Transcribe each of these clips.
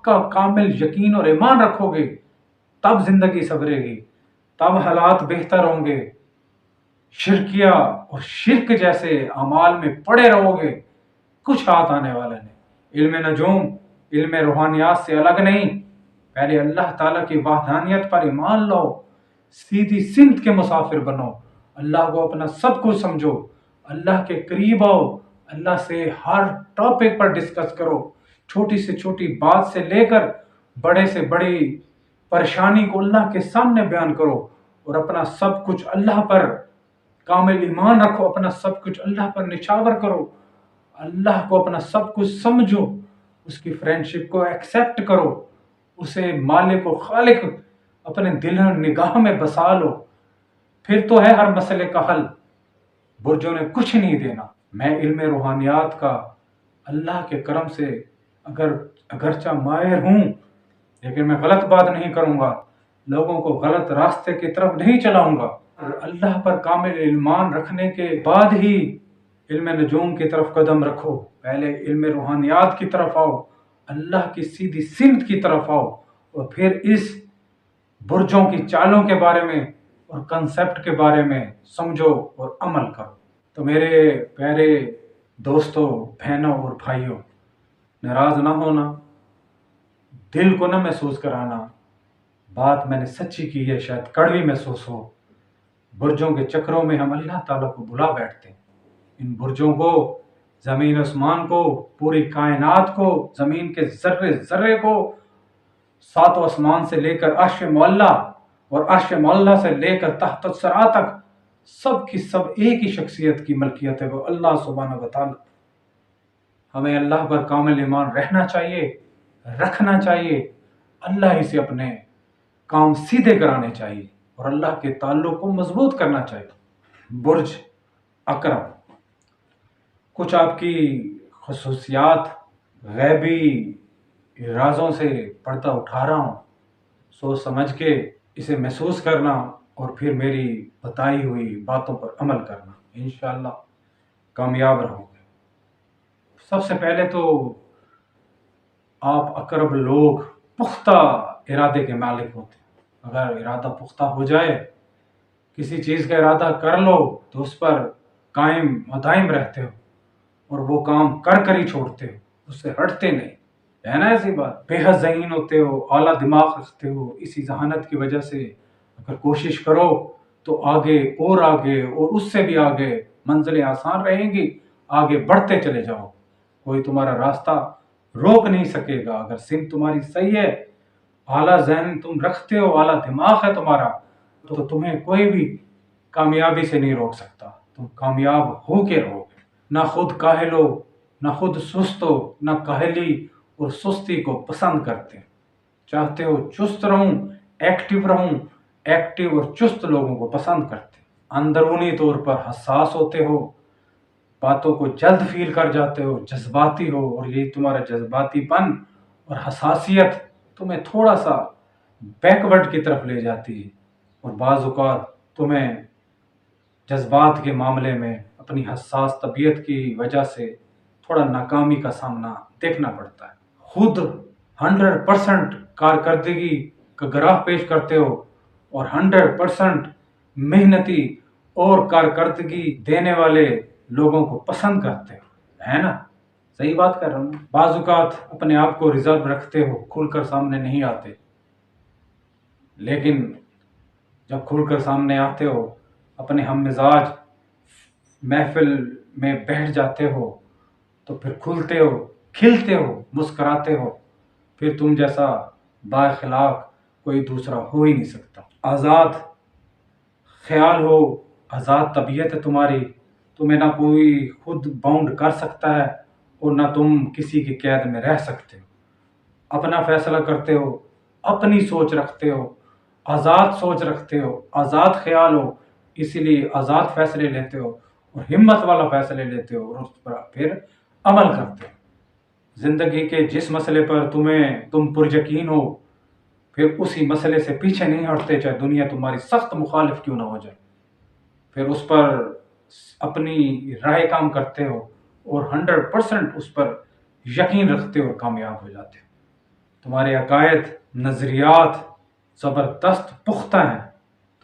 پکا کامل یقین اور ایمان رکھو گے تب زندگی سنورے گی، تب حالات بہتر ہوں گے۔ شرکیہ اور شرک جیسے اعمال میں پڑے رہو گے، کچھ ہاتھ آنے والا نہیں۔ علم نجوم علم روحانیات سے الگ نہیں، پہلے اللہ تعالیٰ کی وحدانیت پر ایمان لاؤ، سیدھی سمت کے مسافر بنو، اللہ کو اپنا سب کچھ سمجھو، اللہ کے قریب آؤ، اللہ سے ہر ٹاپک پر ڈسکس کرو، چھوٹی سے چھوٹی بات سے لے کر بڑے سے بڑی پریشانی کو اللہ کے سامنے بیان کرو، اور اپنا سب کچھ اللہ پر کامل ایمان رکھو، اپنا سب کچھ اللہ پر نچھاور کرو، اللہ کو اپنا سب کچھ سمجھو، اس کی فرینڈشپ کو ایکسیپٹ کرو، اسے مالک و خالق اپنے دل و نگاہ میں بسا لو، پھر تو ہے ہر مسئلے کا حل۔ برجوں نے کچھ نہیں دینا۔ میں علم روحانیات کا اللہ کے کرم سے اگرچہ ماہر ہوں، لیکن میں غلط بات نہیں کروں گا، لوگوں کو غلط راستے کی طرف نہیں چلاؤں گا۔ اللہ پر کامل ایمان رکھنے کے بعد ہی علم نجوم کی طرف قدم رکھو، پہلے علم روحانیات کی طرف آؤ، اللہ کی سیدھی سمت کی طرف آؤ، اور پھر اس برجوں کی چالوں کے بارے میں اور کنسیپٹ کے بارے میں سمجھو اور عمل کرو۔ تو میرے پیارے دوستوں، بہنوں اور بھائیوں، ناراض نہ ہونا، دل کو نہ محسوس کرانا، بات میں نے سچی کی ہے، شاید کڑوی محسوس ہو۔ برجوں کے چکروں میں ہم اللہ تعالیٰ کو بھلا بیٹھتے ہیں، ان برجوں کو، زمین آسمان کو، پوری کائنات کو، زمین کے ذرے ذرے کو، ساتوں آسمان سے لے کر عرش معلیٰ اور عرش معلیٰ سے لے کر تحت الثری تک، سب کی سب ایک ہی شخصیت کی ملکیت ہے، وہ اللہ سبحانہ و تعالیٰ۔ ہمیں اللہ پر کامل ایمان رہنا چاہیے، رکھنا چاہیے، اللہ ہی سے اپنے کام سیدھے کرانے چاہیے، اور اللہ کے تعلق کو مضبوط کرنا چاہیے۔ برج عقرب، کچھ آپ کی خصوصیات غیبی رازوں سے پردہ اٹھا رہا ہوں، سوچ سمجھ کے اسے محسوس کرنا اور پھر میری بتائی ہوئی باتوں پر عمل کرنا، انشاءاللہ کامیاب رہو گے۔ سب سے پہلے تو آپ اقرب لوگ پختہ ارادے کے مالک ہوتے ہیں۔ اگر ارادہ پختہ ہو جائے، کسی چیز کا ارادہ کر لو تو اس پر قائم و دائم رہتے ہو، اور وہ کام کر کر ہی چھوڑتے ہو، اس سے ہٹتے نہیں، ہے نا ایسی بات؟ بے حد ذہین ہوتے ہو، اعلیٰ دماغ رکھتے ہو، اسی ذہانت کی وجہ سے اگر کوشش کرو تو آگے اور اس سے بھی آگے منزلیں آسان رہیں گی، آگے بڑھتے چلے جاؤ، کوئی تمہارا راستہ روک نہیں سکے گا۔ اگر سمت تمہاری صحیح ہے، اعلیٰ ذہن تم رکھتے ہو، اعلیٰ دماغ ہے تمہارا، تو تمہیں کوئی بھی کامیابی سے نہیں روک سکتا، تم کامیاب ہو کے رہو گے۔ نہ خود کاہل ہو، نہ خود سست ہو، نہ کاہلی اور سستی کو پسند کرتے، چاہتے ہو چست رہوں، ایکٹیو رہوں، ایکٹیو اور چست لوگوں کو پسند کرتے، اندرونی طور پر حساس ہوتے ہو، باتوں کو جلد فیل کر جاتے ہو، جذباتی ہو، اور یہی تمہارا جذباتی پن اور حساسیت تمہیں تھوڑا سا بیکورڈ کی طرف لے جاتی ہے، اور بعض اوقات تمہیں جذبات کے معاملے میں اپنی حساس طبیعت کی وجہ سے تھوڑا ناکامی کا سامنا دیکھنا پڑتا ہے۔ خود 100% کارکردگی کا گراہ پیش کرتے ہو، اور 100% محنتی اور کارکردگی دینے والے لوگوں کو پسند کرتے ہو، ہے نا؟ صحیح بات کر رہا ہوں۔ بعض اوقات اپنے آپ کو ریزرو رکھتے ہو، کھل کر سامنے نہیں آتے، لیکن جب کھل کر سامنے آتے ہو، اپنے ہم مزاج محفل میں بیٹھ جاتے ہو، تو پھر کھلتے ہو، کھلتے ہو، مسکراتے ہو، پھر تم جیسا با اخلاق کوئی دوسرا ہو ہی نہیں سکتا۔ آزاد خیال ہو، آزاد طبیعت ہے تمہاری، تمہیں نہ کوئی خود باؤنڈ کر سکتا ہے اور نہ تم کسی کی قید میں رہ سکتے ہو، اپنا فیصلہ کرتے ہو، اپنی سوچ رکھتے ہو، آزاد سوچ رکھتے ہو، آزاد خیال ہو، اسی لیے آزاد فیصلے لیتے ہو، اور ہمت والا فیصلے لیتے ہو، اور اس پر پھر عمل کرتے ہو۔ زندگی کے جس مسئلے پر تم پر یقین ہو، پھر اسی مسئلے سے پیچھے نہیں ہٹتے، چاہے دنیا تمہاری سخت مخالف کیوں نہ ہو جائے، پھر اس پر اپنی رائے کام کرتے ہو، اور 100% اس پر یقین رکھتے ہو اور کامیاب ہو جاتے ہو۔ تمہارے عقائد نظریات زبردست پختہ ہیں.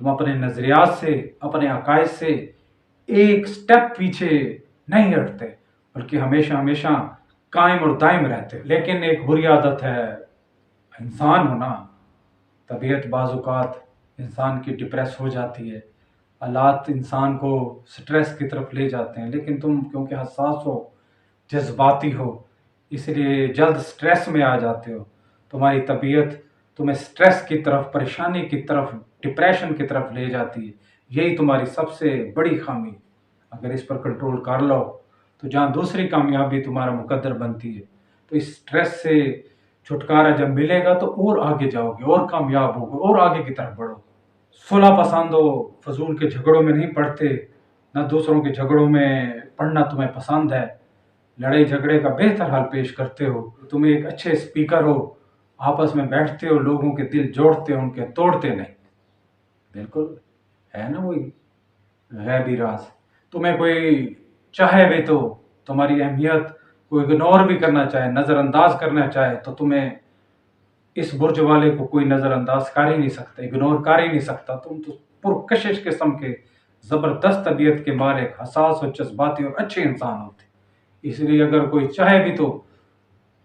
تم اپنے نظریات سے اپنے عقائد سے ایک سٹیپ پیچھے نہیں ہٹتے بلکہ ہمیشہ ہمیشہ قائم اور دائم رہتے. لیکن ایک بری عادت ہے انسان ہونا. طبیعت بعض اوقات انسان کی ڈپریس ہو جاتی ہے، حالات انسان کو سٹریس کی طرف لے جاتے ہیں، لیکن تم کیونکہ حساس ہو، جذباتی ہو، اس لیے جلد سٹریس میں آ جاتے ہو. تمہاری طبیعت تمہیں سٹریس کی طرف، پریشانی کی طرف، ڈپریشن کی طرف لے جاتی ہے. یہی تمہاری سب سے بڑی خامی. اگر اس پر کنٹرول کر لو تو جہاں دوسری کامیابی تمہارا مقدر بنتی ہے، تو اس سٹریس سے چھٹکارا جب ملے گا تو اور آگے جاؤ گے، اور کامیاب ہوگے، اور آگے کی طرف بڑھو. صلح پسند ہو، فضول کے جھگڑوں میں نہیں پڑتے، نہ دوسروں کے جھگڑوں میں پڑھنا تمہیں پسند ہے. لڑائی جھگڑے کا بہتر حل پیش کرتے ہو. تم ایک اچھے اسپیکر ہو، آپس میں بیٹھتے ہو، لوگوں کے دل جوڑتے ہو، ان کے توڑتے نہیں. بالکل ہے نا وہی غیبی راز. تمہیں کوئی چاہے بھی تو تمہاری اہمیت کو اگنور بھی کرنا چاہے، نظر انداز کرنا چاہے، تو تمہیں اس برج والے کو کوئی نظر انداز کر ہی نہیں سکتا، اگنور کر ہی نہیں سکتا. تم تو پرکشش قسم کے زبردست طبیعت کے مالک، حساس اور جذباتی اور اچھے انسان ہوتے. اس لیے اگر کوئی چاہے بھی تو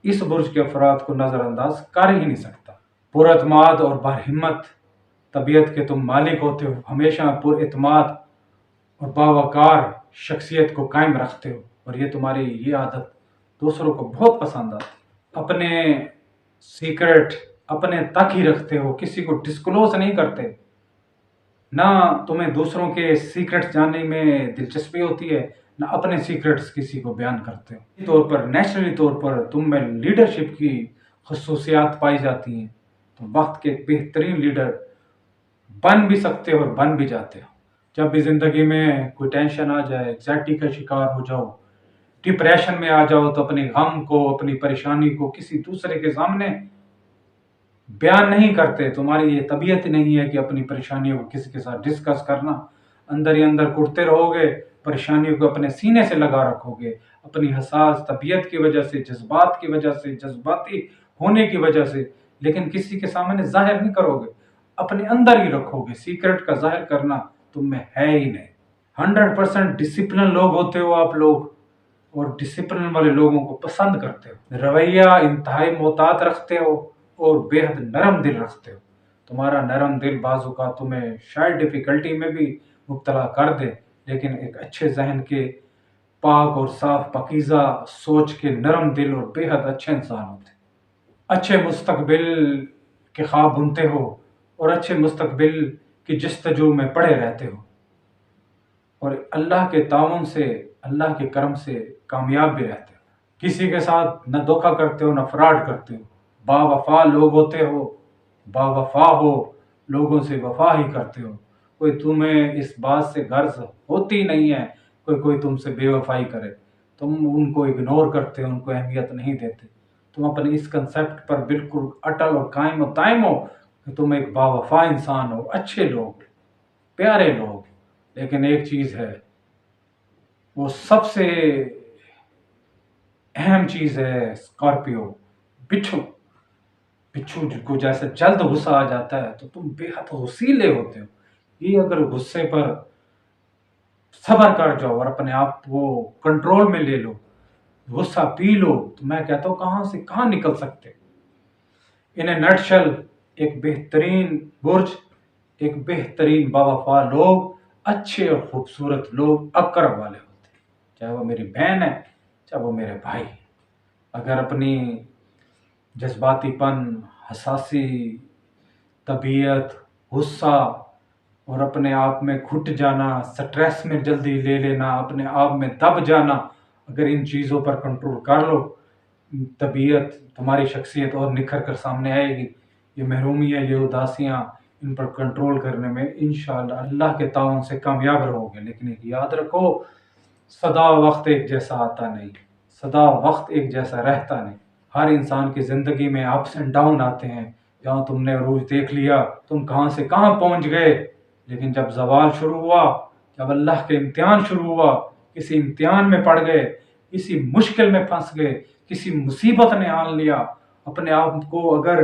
اس برج کے افراد کو نظر انداز کر ہی نہیں سکتا. پر اعتماد اور برہمت طبیعت کے تم مالک ہوتے ہو. ہمیشہ پر اعتماد اور باوقار شخصیت کو قائم رکھتے ہو، اور یہ تمہاری یہ عادت دوسروں کو بہت پسند آتی. اپنے سیکرٹ اپنے تک ہی رکھتے ہو، کسی کو ڈسکلوز نہیں کرتے. نہ تمہیں دوسروں کے سیکرٹ جاننے میں دلچسپی ہوتی ہے، نہ اپنے سیکرٹس کسی کو بیان کرتے ہو. اسی طور پر نیچرلی طور پر تم میں لیڈرشپ کی خصوصیات پائی جاتی ہیں. تم وقت کے ایک بہترین لیڈر بن بھی سکتے ہو اور بن بھی جاتے ہو. جب بھی زندگی میں کوئی ٹینشن آ جائے، ایگزائٹی کا شکار ہو جاؤ، ڈپریشن میں آ جاؤ، تو اپنی غم کو، اپنی پریشانی کو کسی دوسرے کے سامنے بیان نہیں کرتے. تمہاری یہ طبیعت نہیں ہے کہ اپنی پریشانیوں کو کسی کے ساتھ ڈسکس کرنا. اندر ہی اندر کٹتے رہو گے، پریشانیوں کو اپنے سینے سے لگا رکھو گے. اپنی حساس طبیعت کی وجہ سے، جذبات کی وجہ سے، جذباتی ہونے کی وجہ سے، لیکن کسی کے سامنے ظاہر نہیں کرو گے، اپنے اندر ہی رکھو گے. سیکرٹ کا ظاہر کرنا تم میں ہے ہی نہیں. 100% ڈسپلن لوگ ہوتے ہو آپ لوگ، اور ڈسپلن والے لوگوں کو پسند کرتے ہو. رویہ انتہائی محتاط رکھتے ہو اور بے حد نرم دل رکھتے ہو. تمہارا نرم دل بعض اوقات تمہیں شاید ڈیفیکلٹی میں بھی مبتلا کر دے، لیکن ایک اچھے ذہن کے، پاک اور صاف پاکیزہ سوچ کے نرم دل اور بے حد اچھے انسان ہوتے. اچھے مستقبل کے خواب بنتے ہو اور اچھے مستقبل کی جستجو میں پڑے رہتے ہو، اور اللہ کے تعاون سے، اللہ کے کرم سے کامیاب بھی رہتے ہو. کسی کے ساتھ نہ دھوکہ کرتے ہو، نہ فراڈ کرتے ہو. با وفا لوگ ہوتے ہو، با وفا ہو، لوگوں سے وفا ہی کرتے ہو. کوئی تمہیں اس بات سے غرض ہوتی نہیں ہے کوئی تم سے بے وفائی کرے. تم ان کو اگنور کرتے ہو، ان کو اہمیت نہیں دیتے. تم اپنے اس کنسیپٹ پر بالکل اٹل اور قائم و دائم ہو کہ تم ایک با وفا انسان ہو، اچھے لوگ، پیارے لوگ. لیکن ایک چیز ہے، وہ سب سے اہم چیز ہے اسکارپیو، بچھو. بچھو کو جیسے جلد غصہ آ جاتا ہے تو تم بے حد غصیلے ہوتے ہو. یہ اگر غصے پر صبر کر جاؤ اور اپنے آپ کو کنٹرول میں لے لو، غصہ پی لو، تو میں کہتا ہوں کہاں سے کہاں نکل سکتے. ان اے نٹشل ایک بہترین برج، ایک بہترین باوفا لوگ، اچھے اور خوبصورت لوگ اقرب والے ہوتے ہیں. چاہے وہ میری بہن ہے، چاہے وہ میرے بھائی. اگر اپنی جذباتی پن، حساسی طبیعت، غصہ اور اپنے آپ میں گھٹ جانا، سٹریس میں جلدی لے لینا، اپنے آپ میں دب جانا، اگر ان چیزوں پر کنٹرول کر لو، طبیعت تمہاری شخصیت اور نکھر کر سامنے آئے گی. یہ محرومیاں، یہ اداسیاں، ان پر کنٹرول کرنے میں انشاءاللہ اللہ کے تعاون سے کامیاب رہو گے. لیکن ایک یاد رکھو، سدا وقت ایک جیسا آتا نہیں، سدا وقت ایک جیسا رہتا نہیں. ہر انسان کی زندگی میں اپس اینڈ ڈاؤن آتے ہیں. جہاں تم نے عروج دیکھ لیا، تم کہاں سے کہاں پہنچ گئے، لیکن جب زوال شروع ہوا، جب اللہ کے امتحان شروع ہوا، کسی امتحان میں پڑ گئے، کسی مشکل میں پھنس گئے، کسی مصیبت نے آن لیا، اپنے آپ کو اگر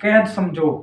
قید سمجھو،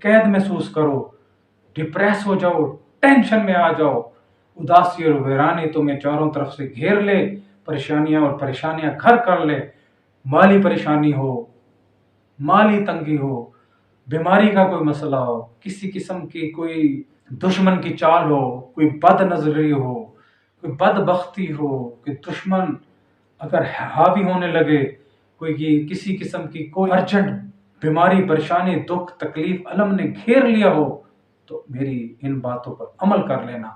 قید محسوس کرو، ڈپریس ہو جاؤ، ٹینشن میں آ جاؤ، اداسی اور ویرانی تمہیں چاروں طرف سے گھیر لے، پریشانیاں اور پریشانیاں گھر کر لے، مالی پریشانی ہو، مالی تنگی ہو، بیماری کا کوئی مسئلہ ہو، کسی قسم کی کوئی دشمن کی چال ہو، کوئی بد نظری ہو، کوئی بد بختی ہو، کوئی دشمن اگر حاوی ہونے لگے، کوئی کسی قسم کی کوئی ارجنٹ بیماری، پریشانی، دکھ، تکلیف، الم نے گھیر لیا ہو، تو میری ان باتوں پر عمل کر لینا۔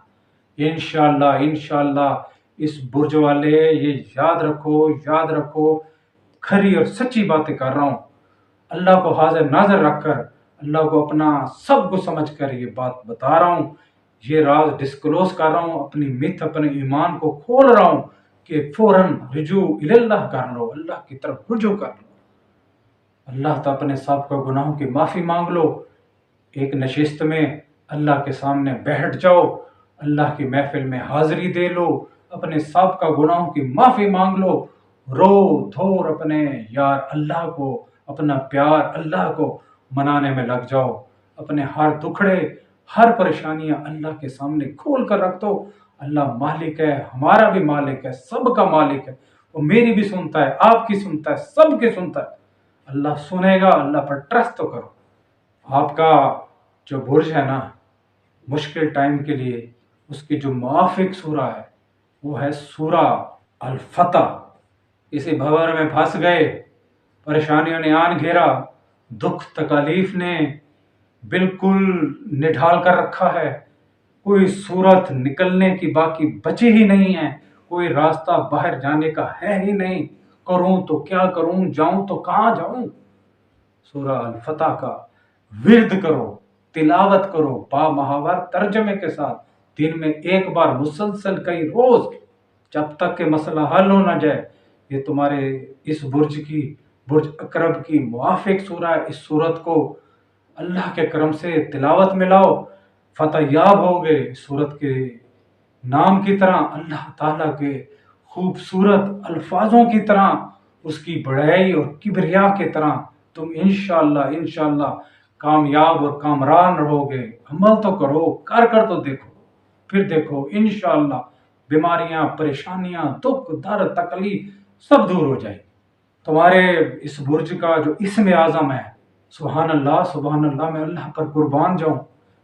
انشاءاللہ انشاءاللہ اس برج والے یہ یاد رکھو، کھری اور سچی باتیں کر رہا ہوں، اللہ کو حاضر ناظر رکھ کر، اللہ کو اپنا سب کو سمجھ کر یہ بات بتا رہا ہوں، یہ راز ڈسکلوز کر رہا ہوں، اپنی اپنے ایمان کو کھول رہا ہوں کہ فوراً رجوع اللہ کر لو، اللہ کی طرف رجوع کر لو، اللہ تعالیٰ اپنے سابقہ گناہوں کی معافی مانگ لو، ایک نشست میں اللہ کے سامنے بیٹھ جاؤ، اللہ کی محفل میں حاضری دے لو، اپنے سابقہ گناہوں کی معافی مانگ لو، رو دھور اپنے یار اللہ کو، اپنا پیار اللہ کو منانے میں لگ جاؤ، اپنے ہر دکھڑے، ہر پریشانیاں اللہ کے سامنے کھول کر رکھ دو۔ اللہ مالک ہے، ہمارا بھی مالک ہے، سب کا مالک ہے، وہ میری بھی سنتا ہے، آپ کی سنتا ہے، سب کی سنتا ہے، اللہ سنے گا، اللہ پر ٹرسٹ تو کرو۔ آپ کا جو برج ہے نا، مشکل ٹائم کے لیے اس کی جو موافق سورہ ہے وہ ہے سورہ الفتح۔ اسی بھور میں پھنس گئے، پریشانیوں نے آن گھیرا، دکھ تکالیف نے بالکل نڈھال کر رکھا ہے، کوئی صورت نکلنے کی باقی بچی ہی نہیں ہے، کوئی راستہ باہر جانے کا ہے ہی نہیں، کروں تو کیا کروں، جاؤں تو کہاں جاؤں؟ سورہ الفتح کا ورد کرو، تلاوت کرو، با محاور ترجمے کے ساتھ، دن میں ایک بار مسلسل کئی روز، جب تک کہ مسئلہ حل ہو نہ جائے۔ یہ تمہارے اس برج اقرب کی موافق سورہ ہے، اس سورت کو اللہ کے کرم سے تلاوت میں لاؤ، فتح یاب ہوگے۔ سورت کے نام کی طرح، اللہ تعالیٰ کے خوبصورت الفاظوں کی طرح، اس کی بڑائی اور کبریا کی طرح تم انشاءاللہ کامیاب اور کامران رہو گے۔ عمل تو کرو، کر تو دیکھو، پھر دیکھو انشاءاللہ بیماریاں، پریشانیاں، دکھ، درد، تکلیف سب دور ہو جائے۔ تمہارے اس برج کا جو اسم اعظم ہے، سبحان اللہ، میں اللہ پر قربان جاؤں،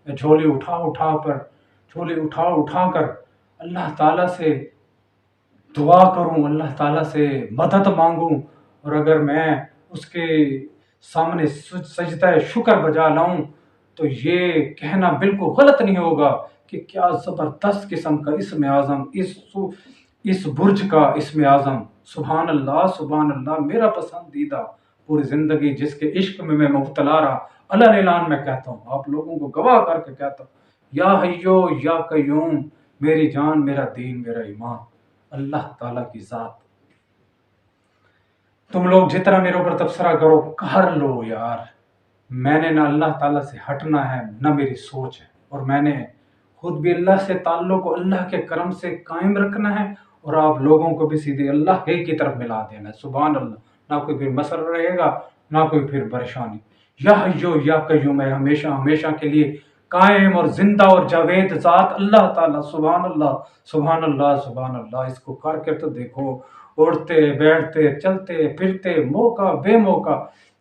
میں جھولی اٹھا کر اللہ تعالیٰ سے دعا کروں، اللہ تعالیٰ سے مدد مانگوں، اور اگر میں اس کے سامنے سجدہ شکر بجا لاؤں تو یہ کہنا بالکل غلط نہیں ہوگا کہ کیا زبردست قسم کا اسم اعظم، اس برج کا اسم اعظم، سبحان اللہ میرا پسندیدہ، پوری زندگی جس کے عشق میں مبتلا رہا، علن اعلان میں کہتا ہوں، آپ لوگوں کو گواہ کر کے کہتا ہوں، یا حیو یا قیوم، میری جان، میرا دین، میرا ایمان، اللہ تعالیٰ کی ذات۔ تم لوگ جتنا میرے اوپر تبصرہ کرو کر لو یار، میں نے نہ اللہ تعالیٰ سے ہٹنا ہے، نہ میری سوچ ہے، اور میں نے خود بھی اللہ سے تعلق کو اللہ کے کرم سے قائم رکھنا ہے، اور آپ لوگوں کو بھی سیدھے اللہ ہی کی طرف ملا دینا ہے، سبحان اللہ، نہ کوئی پھر مسئلہ رہے گا، نہ کوئی پھر پریشانی۔ یا حیو یا قیوم ہے ہمیشہ کے لیے قائم اور زندہ اور جاوید ذات اللہ تعالیٰ، سبحان اللہ، اس کو کر کے تو دیکھو، اڑتے بیٹھتے چلتے پھرتے موقع بے موقع،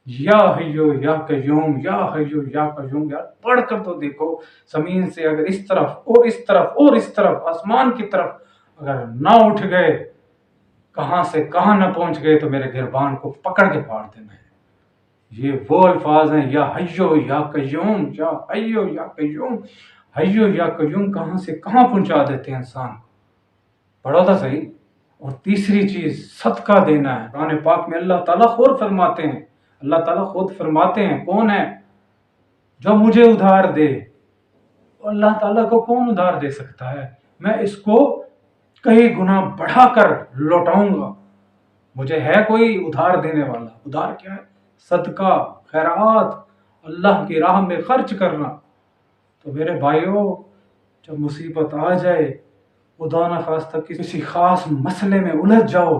یا حیو یا قیوم، یا حیو یا قیوم، یار پڑھ کر تو دیکھو، زمین سے اگر اس طرف اور اس طرف اور اس طرف آسمان کی طرف اگر نہ اٹھ گئے، کہاں سے کہاں نہ پہنچ گئے، تو میرے گربان کو پکڑ کے پھاڑ دینا ہے۔ یہ وہ الفاظ ہیں، یا حیو یا قیوم، یا حیو یا قیوم، حیو یا قیوم کہاں سے کہاں پہنچا دیتے ہیں انسان کو، پڑھو تو صحیح۔ اور تیسری چیز صدقہ دینا ہے۔ قرآن پاک میں اللہ تعالیٰ خود فرماتے ہیں، کون ہے جو مجھے ادھار دے؟ اللہ تعالیٰ کو کون ادھار دے سکتا ہے؟ میں اس کو کئی گنا بڑھا کر لوٹاؤں گا۔ مجھے ہے کوئی ادھار دینے والا؟ ادھار کیا ہے؟ صدقہ، خیرات، اللہ کی راہ میں خرچ کرنا۔ تو میرے بھائیوں، جب مصیبت آ جائے، خدا نہ خواستہ کسی خاص مسئلے میں الجھ جاؤ،